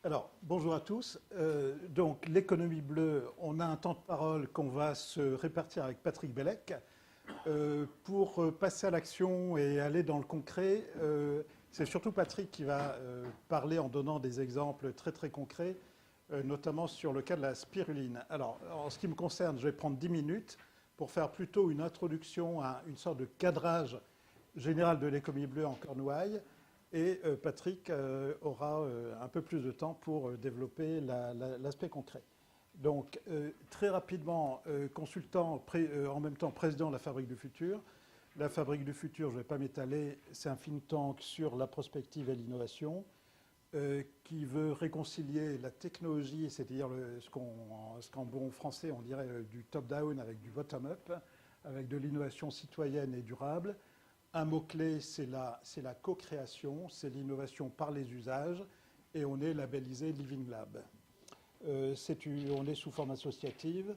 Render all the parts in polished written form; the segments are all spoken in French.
Alors, bonjour à tous. Donc, l'économie bleue, on a un temps de parole qu'on va se répartir avec Patrick Bellec. Pour passer à l'action et aller dans le concret, c'est surtout Patrick qui va parler en donnant des exemples très très concrets, notamment sur le cas de la spiruline. Alors, en ce qui me concerne, je vais prendre 10 minutes pour faire plutôt une introduction à une sorte de cadrage général de l'économie bleue en Cornouailles. Et Patrick aura un peu plus de temps pour développer l'aspect concret. Donc, très rapidement, consultant, en même temps président de la Fabrique du Futur. La Fabrique du Futur, je ne vais pas m'étaler, c'est un think tank sur la prospective et l'innovation qui veut réconcilier la technologie, c'est-à-dire ce qu'en bon français on dirait du top-down avec du bottom-up, avec de l'innovation citoyenne et durable. Un mot-clé, c'est la co-création, c'est l'innovation par les usages, et on est labellisé Living Lab. On est sous forme associative,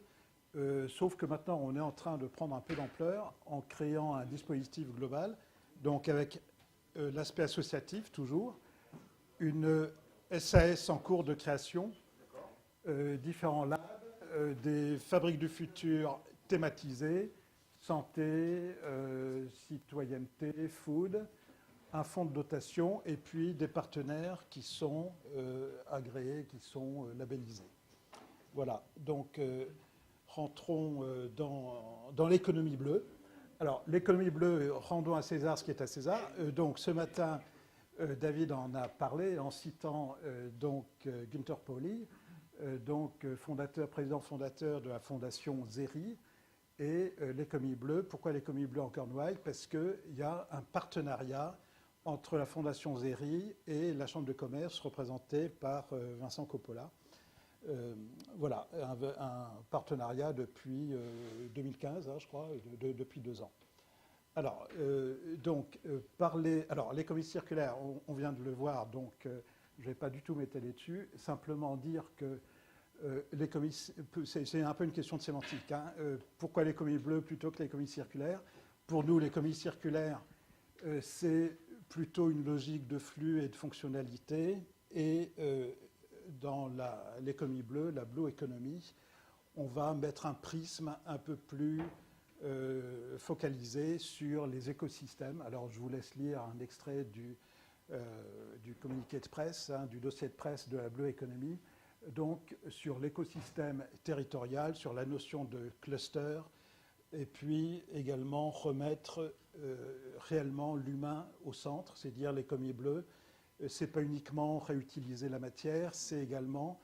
sauf que maintenant on est en train de prendre un peu d'ampleur en créant un dispositif global, donc avec l'aspect associatif toujours, une SAS en cours de création, différents labs, des fabriques du futur thématisées, santé, citoyenneté, food, un fonds de dotation et puis des partenaires qui sont agréés, qui sont labellisés. Voilà, donc rentrons dans l'économie bleue. Alors, l'économie bleue, rendons à César ce qui est à César. Donc, ce matin, David en a parlé en citant Günther Pauli, président fondateur de la fondation ZERI, et l'économie bleue. Pourquoi l'économie bleue en Cornouailles? Parce qu'il y a un partenariat entre la Fondation ZERI et la Chambre de commerce représentée par Vincent Coppola. Voilà, un partenariat depuis 2015, hein, je crois, depuis 2 ans. Alors, alors l'économie circulaire, on vient de le voir, donc je ne vais pas du tout m'étaler dessus, simplement dire que c'est un peu une question de sémantique. Hein. Pourquoi l'économie bleue plutôt que l'économie circulaire? Pour nous, l'économie circulaire, c'est plutôt une logique de flux et de fonctionnalité. Et dans l'économie bleue, la Blue Economy, on va mettre un prisme un peu plus focalisé sur les écosystèmes. Alors, je vous laisse lire un extrait du communiqué de presse, hein, du dossier de presse de la Blue Economy. Donc sur l'écosystème territorial, sur la notion de cluster, et puis également remettre réellement l'humain au centre, c'est-à-dire l'économie bleue. Ce n'est pas uniquement réutiliser la matière, c'est également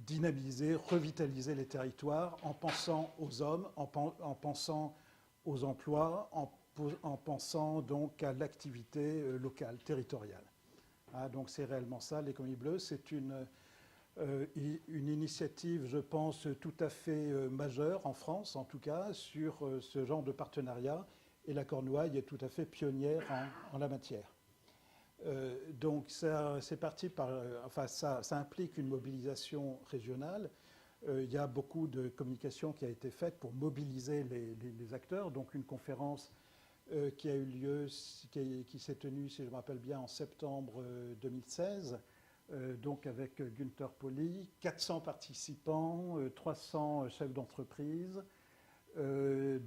dynamiser, revitaliser les territoires en pensant aux hommes, en pensant aux emplois, en pensant donc à l'activité locale, territoriale. Ah, donc c'est réellement ça, l'économie bleue. C'est une initiative, je pense, tout à fait majeure en France, en tout cas, sur ce genre de partenariat. Et la Cornouaille est tout à fait pionnière en la matière. Donc, c'est parti par. Enfin, ça implique une mobilisation régionale. Il y a beaucoup de communication qui a été faite pour mobiliser les acteurs. Donc, une conférence qui a eu lieu, qui s'est tenue, si je me rappelle bien, en septembre 2016. Donc avec Günther Pauli, 400 participants, 300 chefs d'entreprise, des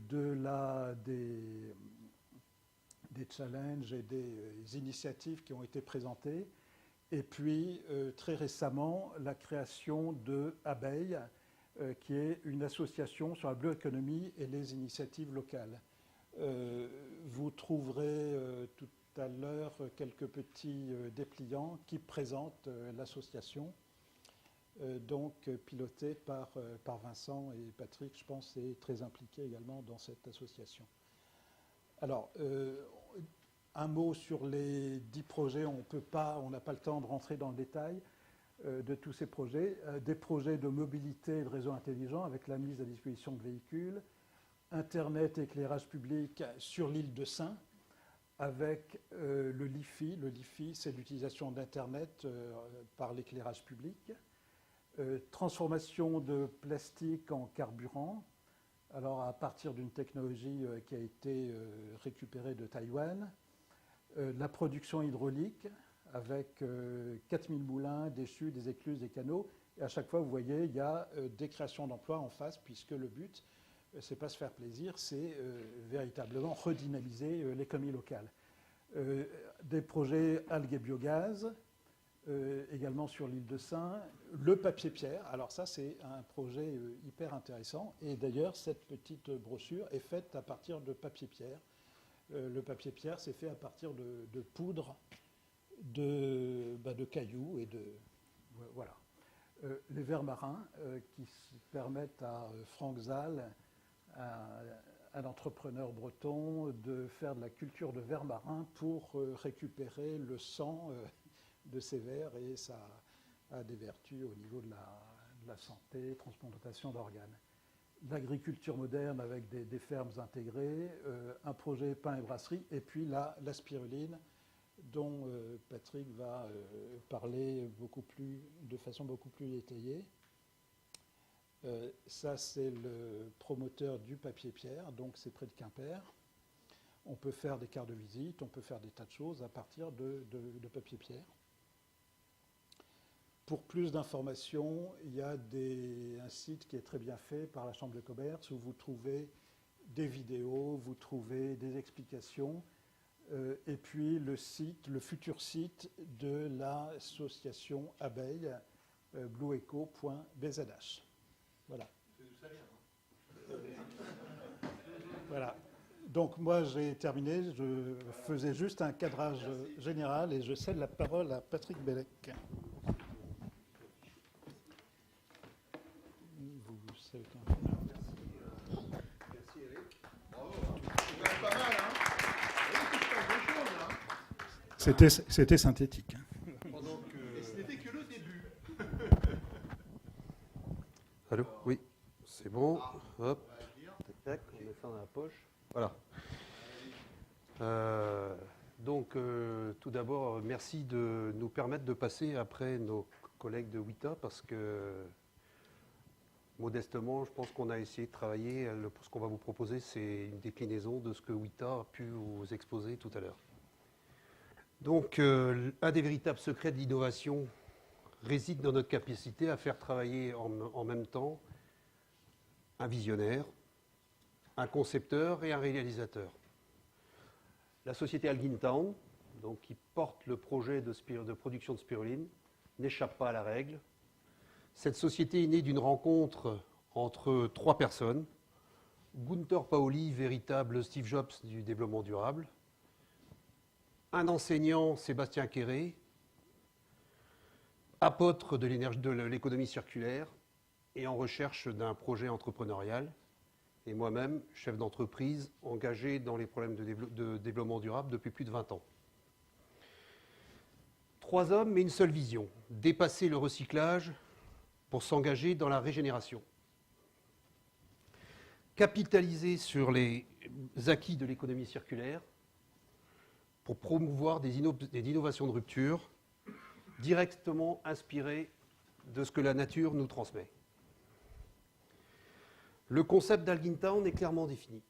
challenges et des initiatives qui ont été présentées. Et puis, très récemment, la création de Abeille, qui est une association sur la Blue Economy et les initiatives locales. Vous trouverez tout à l'heure quelques petits dépliants qui présentent l'association, pilotée par Vincent et Patrick, je pense, est très impliqué également dans cette association. Alors, un mot sur les 10 projets, on n'a pas le temps de rentrer dans le détail de tous ces projets. Des projets de mobilité et de réseau intelligent avec la mise à disposition de véhicules, Internet et éclairage public sur l'île de Sein, avec le LiFi. Le LiFi, c'est l'utilisation d'Internet par l'éclairage public. Transformation de plastique en carburant, alors à partir d'une technologie qui a été récupérée de Taïwan. La production hydraulique, avec 4000 moulins, des chutes, des écluses, des canaux. Et à chaque fois, vous voyez, il y a des créations d'emplois en face, puisque le but, c'est pas se faire plaisir, c'est véritablement redynamiser l'économie locale. Des projets algues et biogaz, également sur l'île de Sein, le papier-pierre. Alors ça, c'est un projet hyper intéressant. Et d'ailleurs, cette petite brochure est faite à partir de papier-pierre. Le papier-pierre, c'est fait à partir de poudre, de cailloux et de... Voilà. Les vers marins qui permettent à Franck Zal, un entrepreneur breton, de faire de la culture de vers marins pour récupérer le sang de ces vers, et ça a des vertus au niveau de la santé, transplantation d'organes. L'agriculture moderne avec des fermes intégrées, un projet pain et brasserie, et puis la spiruline, dont Patrick va parler de façon beaucoup plus détaillée. Ça, c'est le promoteur du papier-pierre, donc c'est près de Quimper. On peut faire des cartes de visite, on peut faire des tas de choses à partir de papier-pierre. Pour plus d'informations, il y a un site qui est très bien fait par la Chambre de commerce où vous trouvez des vidéos, vous trouvez des explications, et puis le futur site de l'association abeille, blueeco.bzh. Voilà. Voilà. Donc moi j'ai terminé, je faisais juste un cadrage général et je cède la parole à Patrick Bellec. Vous savez quand même. Merci Eric. Bravo. C'est pas mal, hein. C'était synthétique. Et ce n'était que le début. Allô? Oui, c'est bon. Hop. Tac, tac, on met ça dans la poche. Voilà. Tout d'abord, merci de nous permettre de passer après nos collègues de WITA, parce que, modestement, je pense qu'on a essayé de travailler. Ce qu'on va vous proposer, c'est une déclinaison de ce que WITA a pu vous exposer tout à l'heure. Donc, un des véritables secrets de l'innovation réside dans notre capacité à faire travailler en même temps un visionnaire, un concepteur et un réalisateur. La société Algintown, donc, qui porte le projet de production de spiruline, n'échappe pas à la règle. Cette société est née d'une rencontre entre 3 personnes. Gunther Pauli, véritable Steve Jobs du développement durable. Un enseignant, Sébastien Quéré, apôtre de l'économie circulaire et en recherche d'un projet entrepreneurial. Et moi-même, chef d'entreprise, engagé dans les problèmes de développement durable depuis plus de 20 ans. 3 hommes, mais une seule vision, dépasser le recyclage pour s'engager dans la régénération. Capitaliser sur les acquis de l'économie circulaire pour promouvoir des innovations de rupture directement inspirées de ce que la nature nous transmet. Le concept d'Algintown est clairement défini.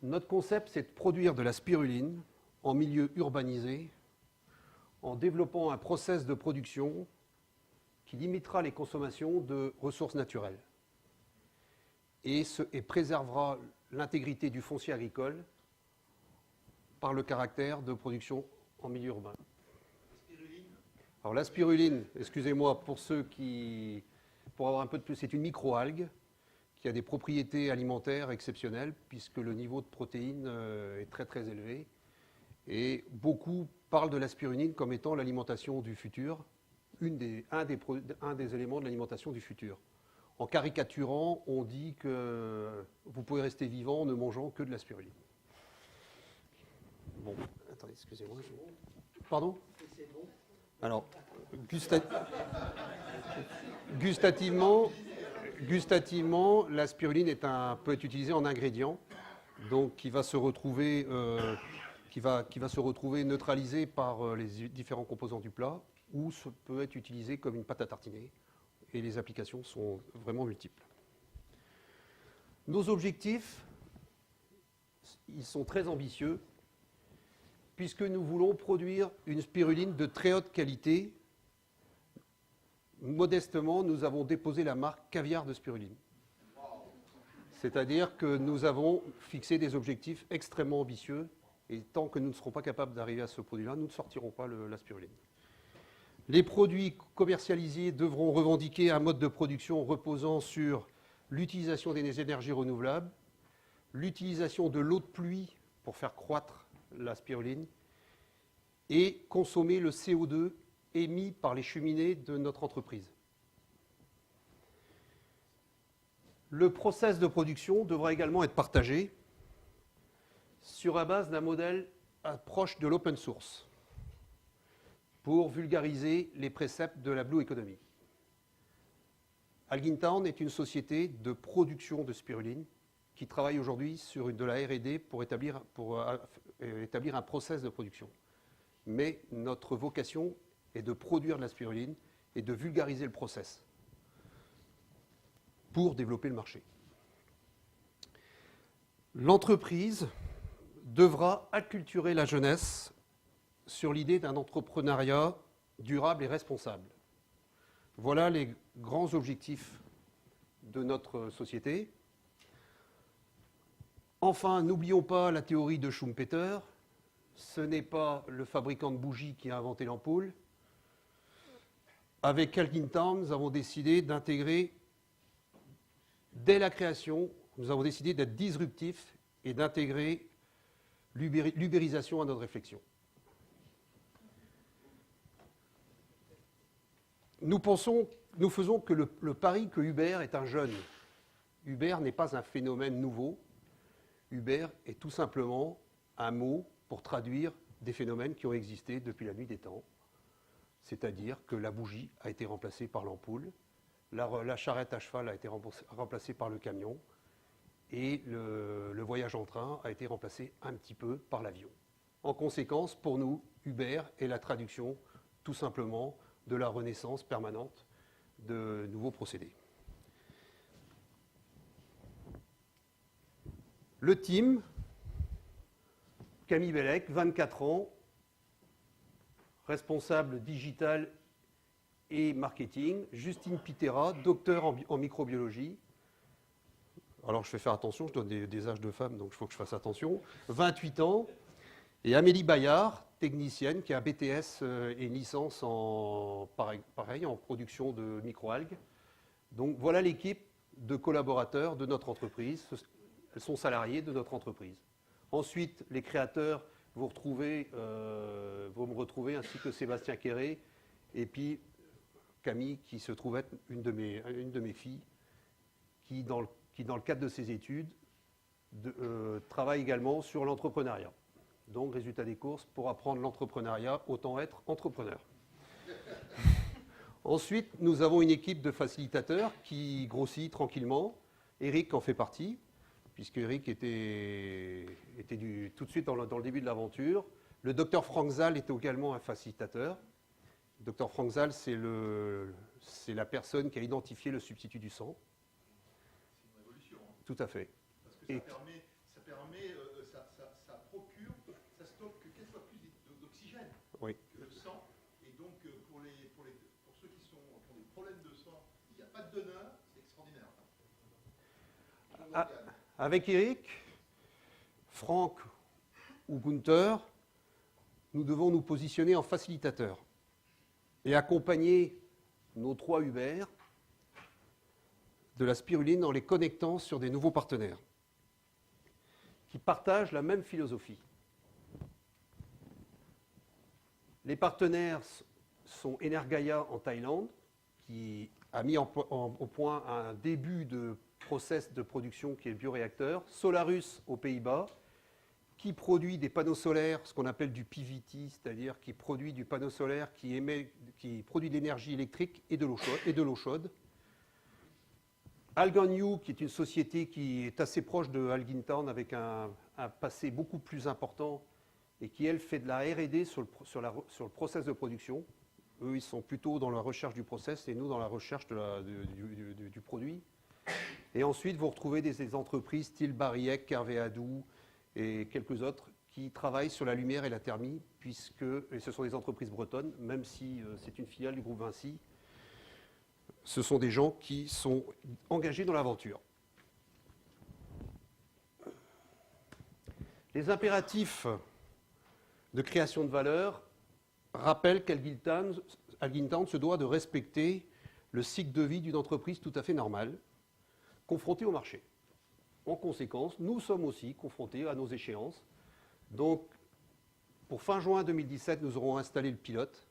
Notre concept, c'est de produire de la spiruline en milieu urbanisé, en développant un process de production qui limitera les consommations de ressources naturelles et préservera l'intégrité du foncier agricole par le caractère de production en milieu urbain. Alors la spiruline, excusez-moi, pour avoir un peu de plus, c'est une microalgue qui a des propriétés alimentaires exceptionnelles puisque le niveau de protéines est très très élevé. Et beaucoup parlent de la spiruline comme étant l'alimentation du futur, un des éléments de l'alimentation du futur. En caricaturant, on dit que vous pouvez rester vivant en ne mangeant que de la spiruline. Bon, attendez, excusez-moi. Pardon ? Alors, gustativement, la spiruline peut être utilisée en ingrédient, donc qui va se retrouver neutralisé par les différents composants du plat, ou peut être utilisé comme une pâte à tartiner. Et les applications sont vraiment multiples. Nos objectifs ils sont très ambitieux, puisque nous voulons produire une spiruline de très haute qualité. Modestement, nous avons déposé la marque Caviar de spiruline. C'est-à-dire que nous avons fixé des objectifs extrêmement ambitieux, et tant que nous ne serons pas capables d'arriver à ce produit-là, nous ne sortirons pas la spiruline. Les produits commercialisés devront revendiquer un mode de production reposant sur l'utilisation des énergies renouvelables, l'utilisation de l'eau de pluie pour faire croître la spiruline et consommer le CO2 émis par les cheminées de notre entreprise. Le process de production devra également être partagé sur la base d'un modèle proche de l'open source pour vulgariser les préceptes de la Blue Economy. Algintown est une société de production de spiruline qui travaille aujourd'hui sur de la R&D pour établir un process de production. Mais notre vocation est de produire de la spiruline et de vulgariser le process pour développer le marché. L'entreprise devra acculturer la jeunesse sur l'idée d'un entrepreneuriat durable et responsable. Voilà les grands objectifs de notre société. Enfin, n'oublions pas la théorie de Schumpeter. Ce n'est pas le fabricant de bougies qui a inventé l'ampoule. Avec Algintown, nous avons décidé d'intégrer, dès la création, nous avons décidé d'être disruptifs et d'intégrer l'ubérisation à notre réflexion. Nous faisons que le pari que Uber est un jeune. Uber n'est pas un phénomène nouveau. Uber est tout simplement un mot pour traduire des phénomènes qui ont existé depuis la nuit des temps. C'est-à-dire que la bougie a été remplacée par l'ampoule, la charrette à cheval a été remplacée par le camion, et le voyage en train a été remplacé un petit peu par l'avion. En conséquence, pour nous, Uber est la traduction, tout simplement, de la renaissance permanente de nouveaux procédés. Le team, Camille Bellec, 24 ans, responsable digital et marketing. Justine Pitera, docteur en microbiologie. Alors je vais faire attention, je donne des âges de femmes, donc il faut que je fasse attention. 28 ans. Et Amélie Bayard, technicienne, qui a un BTS et une licence en production de microalgues. Donc voilà l'équipe de collaborateurs de notre entreprise. Elles sont salariées de notre entreprise. Ensuite, les créateurs, vous me retrouvez, ainsi que Sébastien Quéré, et puis Camille, qui se trouve être une de mes filles, qui, dans le cadre de ses études, travaille également sur l'entrepreneuriat. Donc, résultat des courses, pour apprendre l'entrepreneuriat, autant être entrepreneur. Ensuite, nous avons une équipe de facilitateurs qui grossit tranquillement. Eric en fait partie, puisque Eric était tout de suite dans le début de l'aventure. Le docteur Frank Zal est également un facilitateur. Le docteur Frank Zal, c'est la personne qui a identifié le substitut du sang. C'est une révolution. Hein. Tout à fait. Parce que ça procure, ça stocke 4 fois plus d'oxygène Oui. que le sang. Et donc, pour ceux qui ont des problèmes de sang, il n'y a pas de donneur, c'est extraordinaire. Avec Eric, Franck ou Gunther, nous devons nous positionner en facilitateur et accompagner nos 3 Uber de la spiruline en les connectant sur des nouveaux partenaires qui partagent la même philosophie. Les partenaires sont Energaia en Thaïlande, qui a mis au point un début de process de production qui est le bioréacteur, Solarus aux Pays-Bas, qui produit des panneaux solaires, ce qu'on appelle du PVT, c'est-à-dire qui produit du panneau solaire qui produit de l'énergie électrique et de l'eau chaude. Algan qui est une société qui est assez proche de Algintown avec un passé beaucoup plus important et qui, elle, fait de la R&D sur le process de production. Eux, ils sont plutôt dans la recherche du process et nous dans la recherche du produit. Et ensuite, vous retrouvez des entreprises style Bariec, Kervéadou et quelques autres qui travaillent sur la lumière et la thermie, et ce sont des entreprises bretonnes, même si c'est une filiale du groupe Vinci, ce sont des gens qui sont engagés dans l'aventure. Les impératifs de création de valeur rappellent qu'Algintown se doit de respecter le cycle de vie d'une entreprise tout à fait normale, confrontée au marché. En conséquence, nous sommes aussi confrontés à nos échéances. Donc, pour fin juin 2017, nous aurons installé le pilote.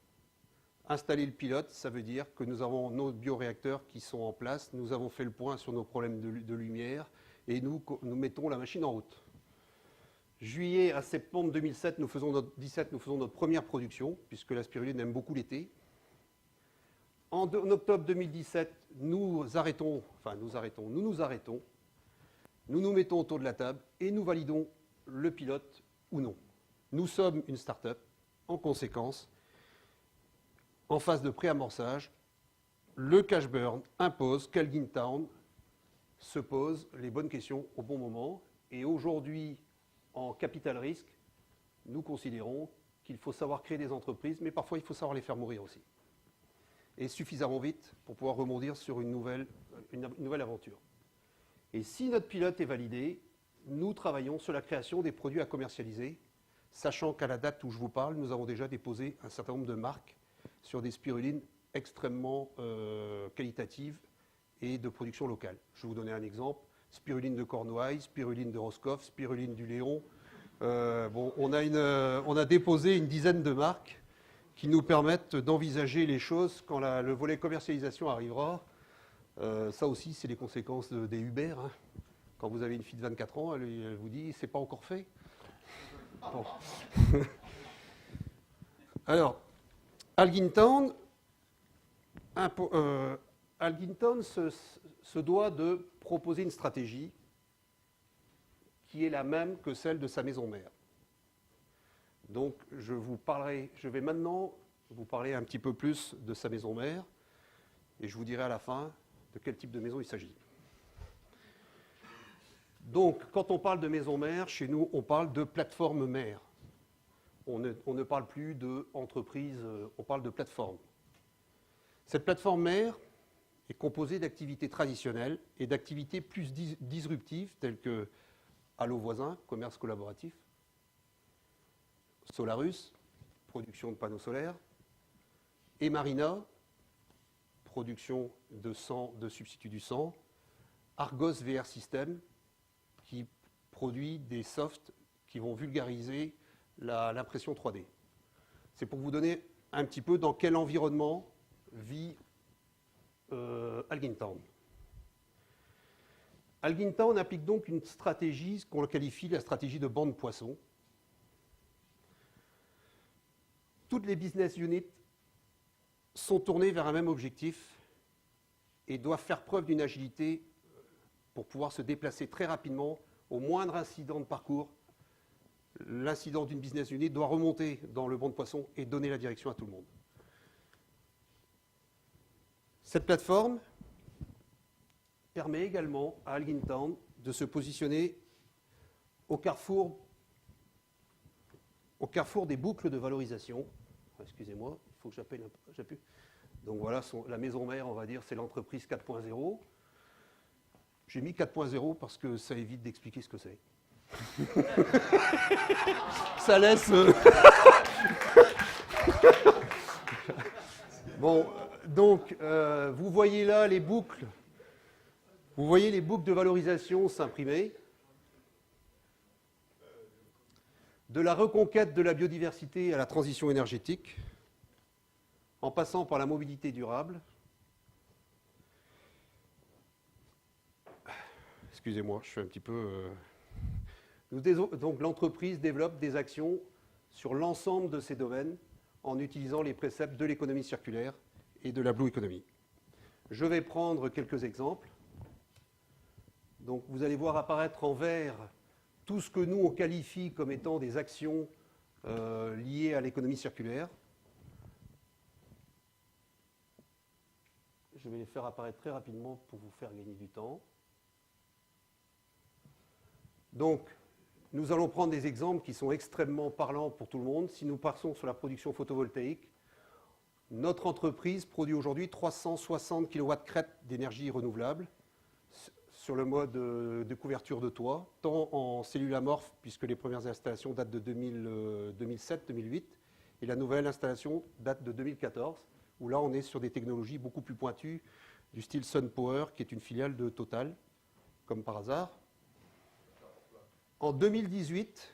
Installer le pilote, ça veut dire que nous avons nos bioréacteurs qui sont en place, nous avons fait le point sur nos problèmes de lumière et nous mettons la machine en route. Juillet à septembre 2017, nous faisons notre première production, puisque la spiruline aime beaucoup l'été. En octobre 2017, nous nous arrêtons, nous nous mettons autour de la table et nous validons le pilote ou non. Nous sommes une start-up, en conséquence, en phase de préamorçage, le cash burn impose qu'Algintown se pose les bonnes questions au bon moment. Et aujourd'hui, en capital risque, nous considérons qu'il faut savoir créer des entreprises, mais parfois il faut savoir les faire mourir aussi. Et suffisamment vite pour pouvoir rebondir sur une nouvelle aventure. Et si notre pilote est validé, nous travaillons sur la création des produits à commercialiser, sachant qu'à la date où je vous parle, nous avons déjà déposé un certain nombre de marques sur des spirulines extrêmement qualitatives et de production locale. Je vais vous donner un exemple. Spiruline de Cornouailles, spiruline de Roscoff, spiruline du Léon. On a déposé une dizaine de marques qui nous permettent d'envisager les choses quand le volet commercialisation arrivera. Ça aussi, c'est les conséquences des Uber. Hein. Quand vous avez une fille de 24 ans, elle vous dit « c'est pas encore fait ». Bon. Alors, Algintown se doit de proposer une stratégie qui est la même que celle de sa maison mère. Donc, je vais maintenant vous parler un petit peu plus de sa maison mère et je vous dirai à la fin de quel type de maison il s'agit. Donc, quand on parle de maison mère, chez nous, on parle de plateforme mère. On ne parle plus d'entreprise, on parle de plateforme. Cette plateforme mère est composée d'activités traditionnelles et d'activités plus disruptives telles que Allo Voisin, commerce collaboratif, Solarus, production de panneaux solaires, et Marina, production de sang, de substituts du sang, Argos VR System, qui produit des softs qui vont vulgariser l'impression 3D. C'est pour vous donner un petit peu dans quel environnement vit Algintown. Algintown applique donc une stratégie qu'on qualifie la stratégie de bande poisson. Toutes les business units sont tournées vers un même objectif et doivent faire preuve d'une agilité pour pouvoir se déplacer très rapidement au moindre incident de parcours. L'incident d'une business unit doit remonter dans le banc de poisson et donner la direction à tout le monde. Cette plateforme permet également à Algintown de se positionner au carrefour des boucles de valorisation. Excusez-moi, il faut que j'appuie. Donc voilà, la maison mère, on va dire, c'est l'entreprise 4.0. J'ai mis 4.0 parce que ça évite d'expliquer ce que c'est. Ça laisse... Bon, donc, vous voyez là les boucles. Vous voyez les boucles de valorisation s'imprimer. De la reconquête de la biodiversité à la transition énergétique, en passant par la mobilité durable. Excusez-moi, je suis un petit peu... Donc l'entreprise développe des actions sur l'ensemble de ces domaines en utilisant les préceptes de l'économie circulaire et de la Blue Economy. Je vais prendre quelques exemples. Donc vous allez voir apparaître en vert tout ce que nous on qualifie comme étant des actions liées à l'économie circulaire. Je vais les faire apparaître très rapidement pour vous faire gagner du temps. Donc, nous allons prendre des exemples qui sont extrêmement parlants pour tout le monde. Si nous partons sur la production photovoltaïque, notre entreprise produit aujourd'hui 360 kW d'énergie renouvelable sur le mode de couverture de toit, tant en cellules amorphes, puisque les premières installations datent de 2007-2008, et la nouvelle installation date de 2014, où là on est sur des technologies beaucoup plus pointues, du style SunPower, qui est une filiale de Total, comme par hasard. En 2018,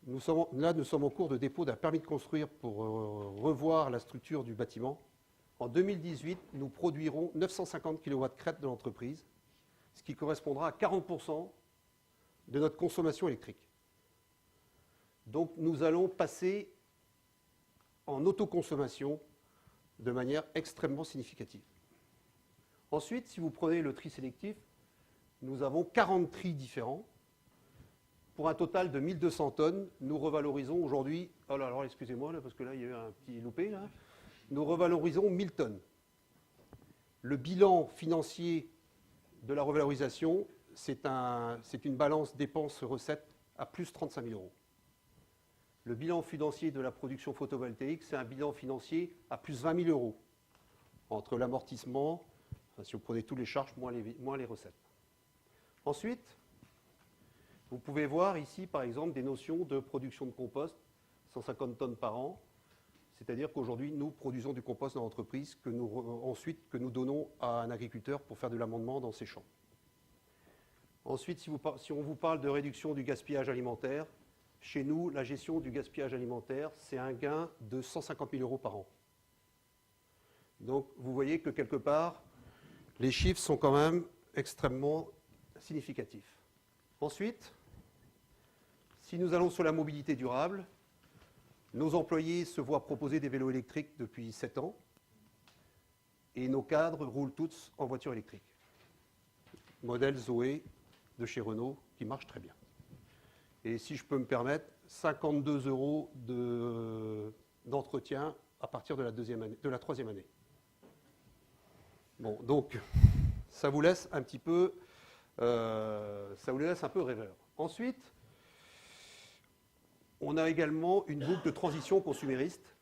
nous sommes en cours de dépôt d'un permis de construire pour revoir la structure du bâtiment. En 2018, nous produirons 950 kW de l'entreprise, ce qui correspondra à 40% de notre consommation électrique. Donc nous allons passer en autoconsommation de manière extrêmement significative. Ensuite, si vous prenez le tri sélectif, nous avons 40 tris différents. Pour un total de 1200 tonnes, nous revalorisons aujourd'hui, oh là, alors excusez-moi, parce que là, il y a eu un petit loupé, là. Nous revalorisons 1000 tonnes. Le bilan financier de la revalorisation, c'est une balance dépenses-recettes à plus 35 000 euros. Le bilan financier de la production photovoltaïque, c'est un bilan financier à plus 20 000 euros, entre l'amortissement, enfin, si vous prenez toutes les charges, moins les recettes. Ensuite, vous pouvez voir ici, par exemple, des notions de production de compost, 150 tonnes par an. C'est-à-dire qu'aujourd'hui, nous produisons du compost dans l'entreprise que nous donnons à un agriculteur pour faire de l'amendement dans ses champs. Ensuite, si on vous parle de réduction du gaspillage alimentaire, chez nous, la gestion du gaspillage alimentaire, c'est un gain de 150 000 euros par an. Donc, vous voyez que quelque part, les chiffres sont quand même extrêmement significatifs. Ensuite, si nous allons sur la mobilité durable, nos employés se voient proposer des vélos électriques depuis 7 ans et nos cadres roulent tous en voiture électrique. Modèle Zoé de chez Renault qui marche très bien. Et si je peux me permettre, 52 euros d'entretien à partir de la troisième année. Bon, donc, ça vous laisse un petit peu, rêveur. Ensuite, on a également une boucle de transition consumériste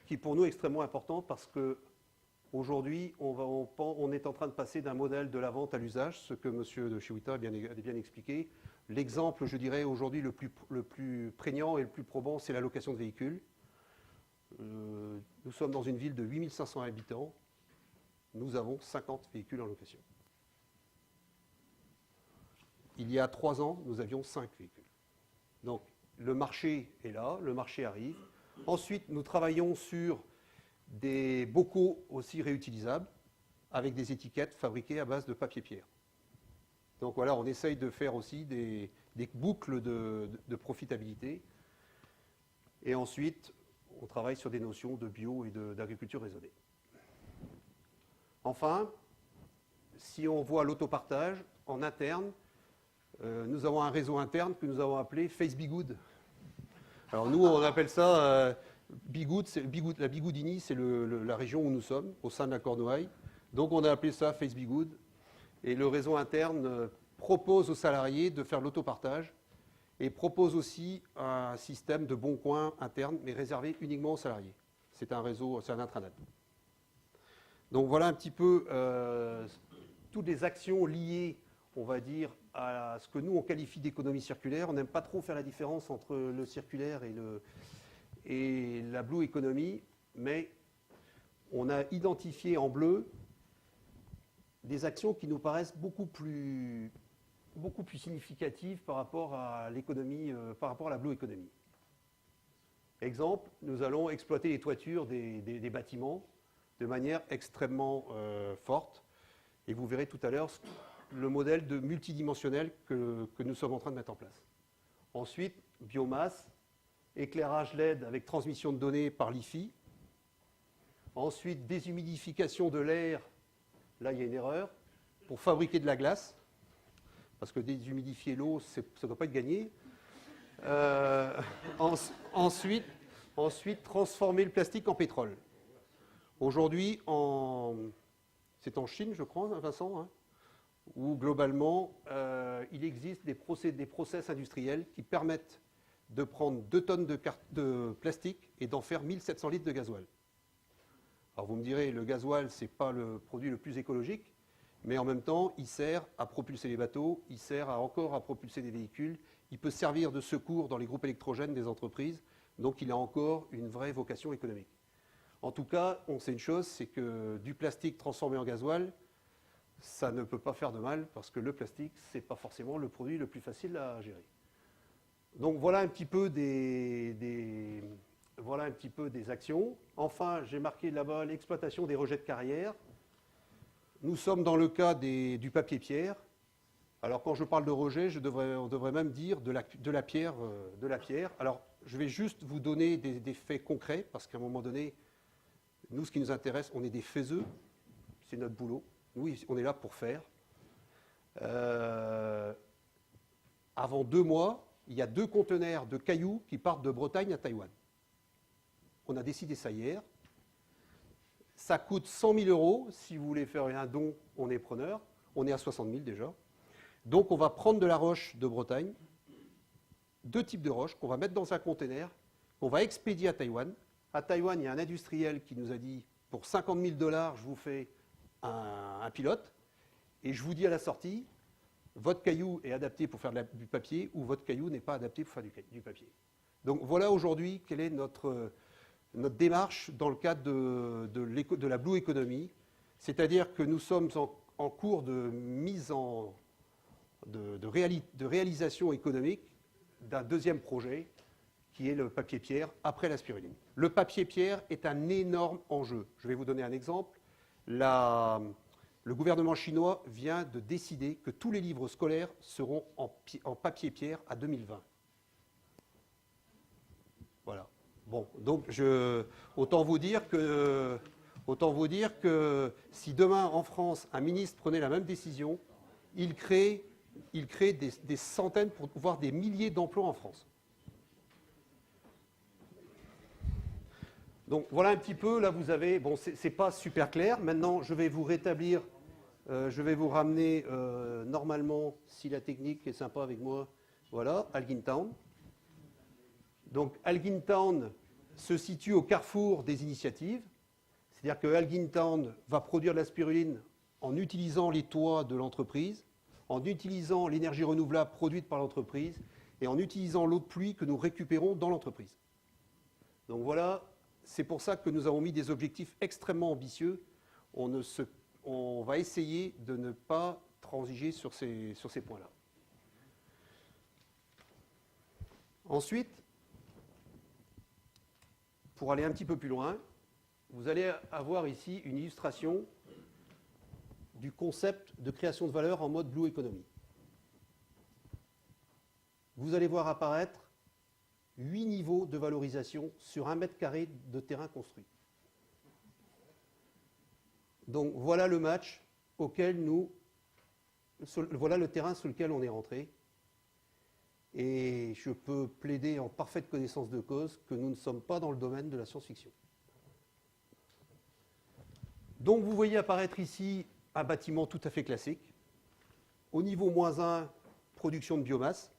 qui est pour nous extrêmement importante parce qu'aujourd'hui, on est en train de passer d'un modèle de la vente à l'usage, ce que M. de Chiouita a bien expliqué. L'exemple, je dirais, aujourd'hui le plus prégnant et le plus probant, c'est la location de véhicules. Nous sommes dans une ville de 8500 habitants. Nous avons 50 véhicules en location. Il y a 3 ans, nous avions 5 véhicules. Donc, le marché est là, le marché arrive. Ensuite, nous travaillons sur des bocaux aussi réutilisables avec des étiquettes fabriquées à base de papier-pierre. Donc voilà, on essaye de faire aussi des boucles de profitabilité. Et ensuite, on travaille sur des notions de bio et d'agriculture raisonnée. Enfin, si on voit l'autopartage, en interne, nous avons un réseau interne que nous avons appelé Face Bigoud. Alors nous, on appelle ça Bigoud, la Bigoudini, c'est la région où nous sommes, au sein de la Cornouaille. Donc on a appelé ça Face Bigoud. Et le réseau interne propose aux salariés de faire l'autopartage et propose aussi un système de bons coins interne, mais réservé uniquement aux salariés. C'est un réseau, c'est un intranet. Donc voilà un petit peu toutes les actions liées, on va dire, à ce que nous on qualifie d'économie circulaire. On n'aime pas trop faire la différence entre le circulaire et la blue economy, mais on a identifié en bleu des actions qui nous paraissent beaucoup plus significatives par rapport à l'économie, par rapport à la blue economy. Exemple, nous allons exploiter les toitures des bâtiments de manière extrêmement forte. Et vous verrez tout à l'heure le modèle de multidimensionnel que nous sommes en train de mettre en place. Ensuite, biomasse, éclairage LED avec transmission de données par l'IFI. Ensuite, déshumidification de l'air. Là, il y a une erreur. Pour fabriquer de la glace, parce que déshumidifier l'eau, ça ne doit pas être gagné. Ensuite, transformer le plastique en pétrole. Aujourd'hui, c'est en Chine, je crois, Vincent, hein. où globalement, il existe des process industriels qui permettent de prendre 2 tonnes de plastique et d'en faire 1700 litres de gasoil. Alors vous me direz, le gasoil, ce n'est pas le produit le plus écologique, mais en même temps, il sert à propulser les bateaux, il sert encore à propulser des véhicules, il peut servir de secours dans les groupes électrogènes des entreprises, donc il a encore une vraie vocation économique. En tout cas, on sait une chose, c'est que du plastique transformé en gasoil, ça ne peut pas faire de mal, parce que le plastique, ce n'est pas forcément le produit le plus facile à gérer. Donc voilà un petit peu des actions. Enfin, j'ai marqué là-bas l'exploitation des rejets de carrière. Nous sommes dans le cas du papier pierre. Alors quand je parle de rejet, on devrait même dire de la pierre. Alors je vais juste vous donner des faits concrets, parce qu'à un moment donné, nous, ce qui nous intéresse, on est des faiseux, c'est notre boulot. Nous, on est là pour faire. Avant 2 mois, il y a 2 conteneurs de cailloux qui partent de Bretagne à Taïwan. On a décidé ça hier. Ça coûte 100 000 euros. Si vous voulez faire un don, on est preneur. On est à 60 000 déjà. Donc on va prendre de la roche de Bretagne, 2 types de roches qu'on va mettre dans un conteneur, qu'on va expédier à Taïwan. À Taïwan, il y a un industriel qui nous a dit, pour 50 000 $, je vous fais un pilote, et je vous dis à la sortie, votre caillou est adapté pour faire du papier, ou votre caillou n'est pas adapté pour faire du papier. Donc voilà aujourd'hui quelle est notre démarche dans le cadre de la Blue Economy, c'est-à-dire que nous sommes en cours de réalisation économique d'un 2e projet, qui est le papier pierre après la spiruline. Le papier pierre est un énorme enjeu. Je vais vous donner un exemple. Le gouvernement chinois vient de décider que tous les livres scolaires seront en papier pierre à 2020. Voilà. Bon, donc autant vous dire que si demain en France un ministre prenait la même décision, il crée des centaines, voire des milliers d'emplois en France. Donc voilà un petit peu, là vous avez, bon c'est pas super clair, maintenant je vais vous rétablir, je vais vous ramener normalement, si la technique est sympa avec moi, voilà, Elgin Town. Donc Elgin Town se situe au carrefour des initiatives, c'est-à-dire que Elgin Town va produire de la spiruline en utilisant les toits de l'entreprise, en utilisant l'énergie renouvelable produite par l'entreprise et en utilisant l'eau de pluie que nous récupérons dans l'entreprise. Donc voilà. C'est pour ça que nous avons mis des objectifs extrêmement ambitieux. On va essayer de ne pas transiger sur ces points-là. Ensuite, pour aller un petit peu plus loin, vous allez avoir ici une illustration du concept de création de valeur en mode Blue Economy. Vous allez voir apparaître 8 niveaux de valorisation sur 1 mètre carré de terrain construit. Donc voilà le match voilà le terrain sur lequel on est rentré. Et je peux plaider en parfaite connaissance de cause que nous ne sommes pas dans le domaine de la science-fiction. Donc vous voyez apparaître ici un bâtiment tout à fait classique. Au niveau -1, production de biomasse.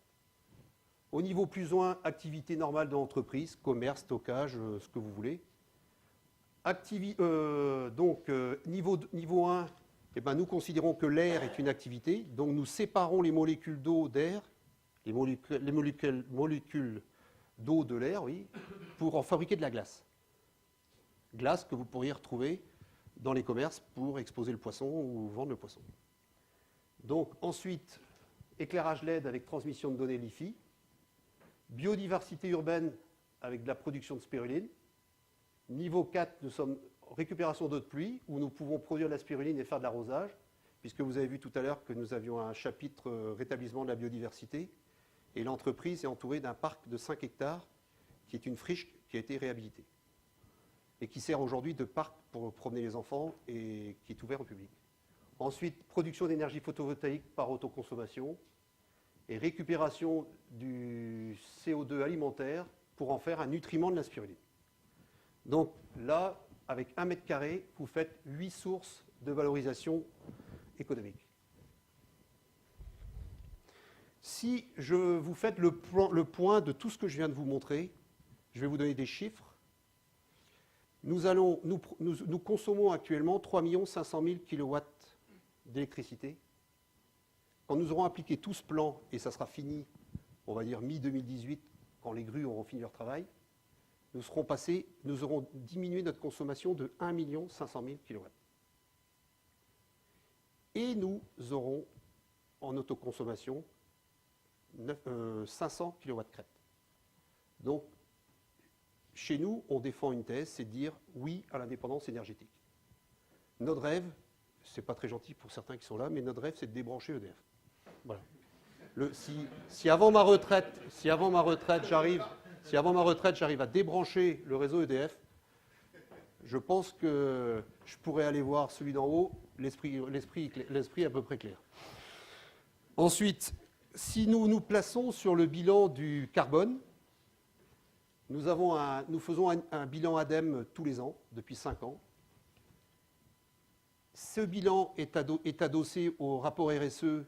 Au niveau +1, activité normale de l'entreprise, commerce, stockage, ce que vous voulez. Niveau 1, eh ben, nous considérons que l'air est une activité. Donc nous séparons les molécules d'eau d'air, les molécules d'eau de l'air, oui, pour en fabriquer de la glace. Glace que vous pourriez retrouver dans les commerces pour exposer le poisson ou vendre le poisson. Donc ensuite, éclairage LED avec transmission de données LiFi. Biodiversité urbaine avec de la production de spiruline. Niveau 4, nous sommes en récupération d'eau de pluie, où nous pouvons produire de la spiruline et faire de l'arrosage, puisque vous avez vu tout à l'heure que nous avions un chapitre rétablissement de la biodiversité, et l'entreprise est entourée d'un parc de 5 hectares, qui est une friche qui a été réhabilitée, et qui sert aujourd'hui de parc pour promener les enfants, et qui est ouvert au public. Ensuite, production d'énergie photovoltaïque par autoconsommation, et récupération du CO2 alimentaire pour en faire un nutriment de la spiruline. Donc là, avec 1 mètre carré, vous faites 8 sources de valorisation économique. Si je vous fais le point de tout ce que je viens de vous montrer, je vais vous donner des chiffres. Nous consommons actuellement 3 500 000 kW d'électricité. Quand nous aurons appliqué tout ce plan, et ça sera fini, on va dire mi-2018, quand les grues auront fini leur travail, nous aurons diminué notre consommation de 1 500 000 kW. Et nous aurons en autoconsommation 500 kW crête. Donc, chez nous, on défend une thèse, c'est de dire oui à l'indépendance énergétique. Notre rêve, c'est pas très gentil pour certains qui sont là, mais notre rêve, c'est de débrancher EDF. Voilà. Si avant ma retraite, j'arrive à débrancher le réseau EDF, je pense que je pourrais aller voir celui d'en haut, l'esprit est à peu près clair. Ensuite, si nous nous plaçons sur le bilan du carbone, nous faisons un bilan ADEME tous les ans, depuis 5 ans. Ce bilan est adossé au rapport RSE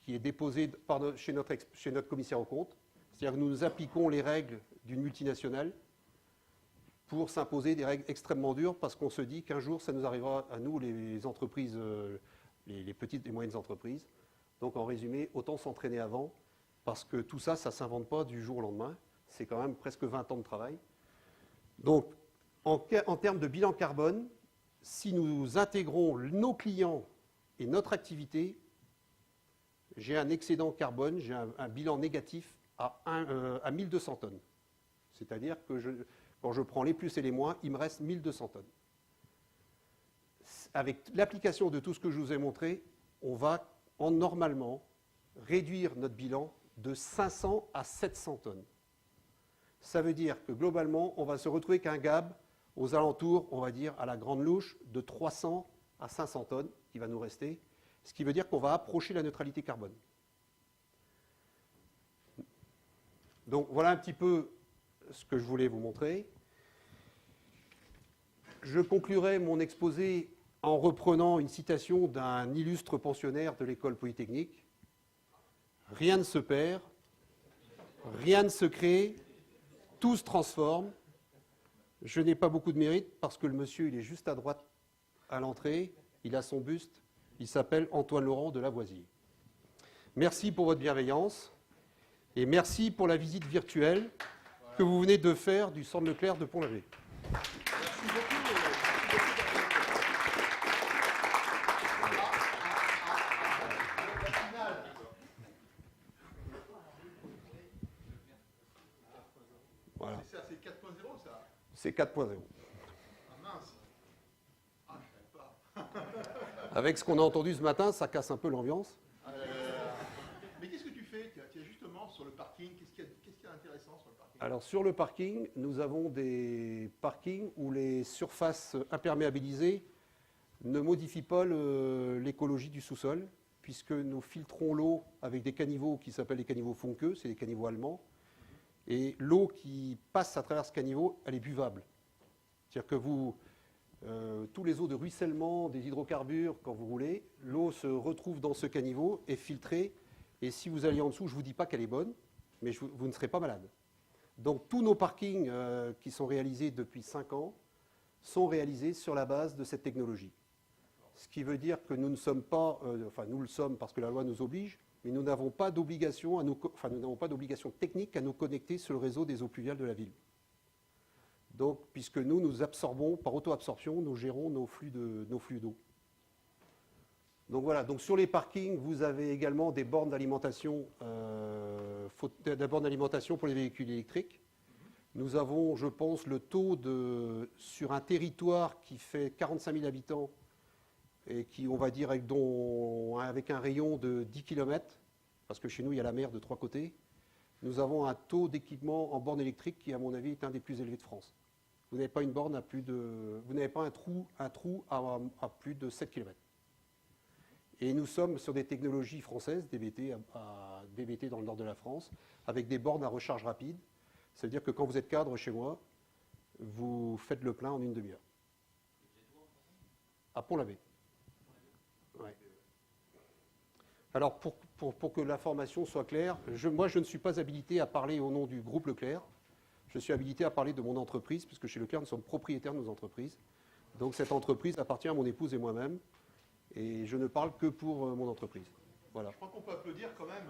qui est déposé chez notre commissaire aux comptes. C'est-à-dire que nous appliquons les règles d'une multinationale pour s'imposer des règles extrêmement dures parce qu'on se dit qu'un jour, ça nous arrivera à nous, les entreprises, les petites et moyennes entreprises. Donc en résumé, autant s'entraîner avant parce que tout ça, ça ne s'invente pas du jour au lendemain. C'est quand même presque 20 ans de travail. Donc en termes de bilan carbone, si nous intégrons nos clients et notre activité, j'ai un excédent carbone, j'ai un bilan négatif à 1200 tonnes. C'est-à-dire que quand je prends les plus et les moins, il me reste 1200 tonnes. Avec l'application de tout ce que je vous ai montré, on va normalement réduire notre bilan de 500 à 700 tonnes. Ça veut dire que globalement, on va se retrouver qu'un gap aux alentours, on va dire, à la grande louche, de 300 à 500 tonnes qui va nous rester, ce qui veut dire qu'on va approcher la neutralité carbone. Donc voilà un petit peu ce que je voulais vous montrer. Je conclurai mon exposé en reprenant une citation d'un illustre pensionnaire de l'école polytechnique. Rien ne se perd, rien ne se crée, tout se transforme. Je n'ai pas beaucoup de mérite parce que le monsieur, il est juste à droite à l'entrée, il a son buste, il s'appelle Antoine Laurent de Lavoisier. Merci pour votre bienveillance et merci pour la visite virtuelle que vous venez de faire du centre Leclerc de Pont-l'Abbé. Voilà. C'est ça, c'est 4.0 ça? C'est 4.0. Ah mince. Ah, je savais pas. Avec ce qu'on a entendu ce matin, ça casse un peu l'ambiance. Mais qu'est-ce que tu fais? Tu es justement sur le parking. Qu'est-ce qu'il y a d'intéressant sur le parking? Alors sur le parking, nous avons des parkings où les surfaces imperméabilisées ne modifient pas l'écologie du sous-sol, puisque nous filtrons l'eau avec des caniveaux qui s'appellent les caniveaux Funke, c'est des caniveaux allemands. Et l'eau qui passe à travers ce caniveau, elle est buvable. C'est-à-dire que tous les eaux de ruissellement, des hydrocarbures, quand vous roulez, l'eau se retrouve dans ce caniveau, est filtrée. Et si vous allez en dessous, je ne vous dis pas qu'elle est bonne, mais vous ne serez pas malade. Donc tous nos parkings qui sont réalisés depuis 5 ans sont réalisés sur la base de cette technologie. Ce qui veut dire que nous ne sommes pas, enfin nous le sommes parce que la loi nous oblige, mais nous n'avons pas d'obligation technique à nous connecter sur le réseau des eaux pluviales de la ville. Donc, puisque nous absorbons, par auto-absorption, nous gérons nos flux d'eau. Donc voilà, donc sur les parkings, vous avez également des bornes d'alimentation pour les véhicules électriques. Nous avons, je pense, le taux sur un territoire qui fait 45 000 habitants, et qui, on va dire, avec un rayon de 10 km, parce que chez nous, il y a la mer de 3 côtés, nous avons un taux d'équipement en borne électrique qui, à mon avis, est un des plus élevés de France. Vous n'avez pas une borne vous n'avez pas un trou à plus de 7 km. Et nous sommes sur des technologies françaises, DVT dans le nord de la France, avec des bornes à recharge rapide. C'est-à-dire que quand vous êtes cadre chez moi, vous faites le plein en une demi-heure. À Pont-l'Abbé. Ouais. Alors, pour que l'information soit claire, moi, je ne suis pas habilité à parler au nom du groupe Leclerc. Je suis habilité à parler de mon entreprise, puisque chez Leclerc, nous sommes propriétaires de nos entreprises. Donc cette entreprise appartient à mon épouse et moi-même. Et je ne parle que pour mon entreprise. Voilà. Je crois qu'on peut applaudir quand même